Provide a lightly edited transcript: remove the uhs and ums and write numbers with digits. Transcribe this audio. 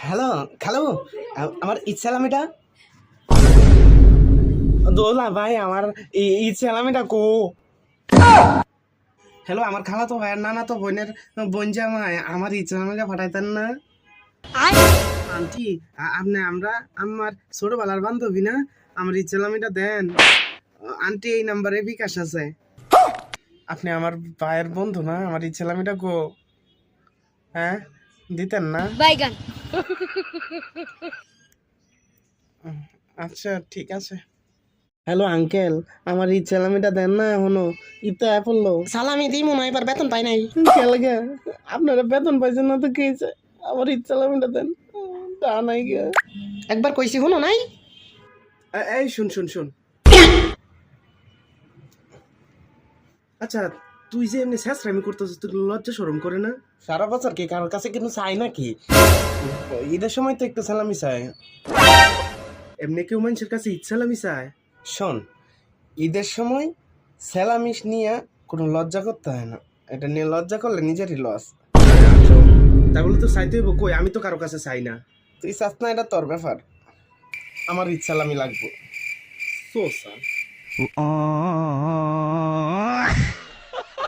Hello খালু, আমার ইচ্ছালামিটা দোলা ভাই, আমার ইচ্ছালামিটা কো। হ্যালো, আমার খালা তো ভাইয়ের নানা তো বোনের বোন জামাই, আমার ইচ্ছালামিটা পাঠাইতেন না আন্টি? আপনি আমরা আমার ছোটবেলার বান্ধবী না, আমার ইচ্ছালামিটা দেন আন্টি। এই নাম্বারে বিকাশ আছে। আপনি আমার ভাইয়ের বন্ধু না, আমার ইচ্ছালামিটা কো। হ্যাঁ, দিতেন না? বাইগান। আচ্ছা ঠিক আছে। হ্যালো আঙ্কেল, আমার এই চালামিটা দেন না এখনো। ইতা পড়লো সালামি দিই মনে হয় এবার বেতন পাই নাই। কেলে আপনারা বেতন পাইছেন না তো কি হয়েছে? আমার এই চালামিটা দেন। তা নাই গে। একবার কইছি শুনো নাই। এই শুন শুন শুন, আচ্ছা তুই যে এমনি শেষরামি করতেছিস, তুই লজ্জা শরম করে না? সারা বছর কি কারোর কাছে কিন্তু চাই নাকি? ঈদের সময় তো একটু সালামি চাই। এমনি কেউ মানুষের কাছে ইচ্ছালামি চায়? শোন, ঈদের সময় স্যালামিস নিয়ে কোনো লজ্জা করতে হয় না। এটা নিয়ে লজ্জা করলে নিজেরই লস। তা বলে তো চাইতে হইব কই? আমি তো কারো কাছে চাই না। তুই চাস না, এটা তোর ব্যাপার। আমার ইচ্ছালামি লাগবে। সোসা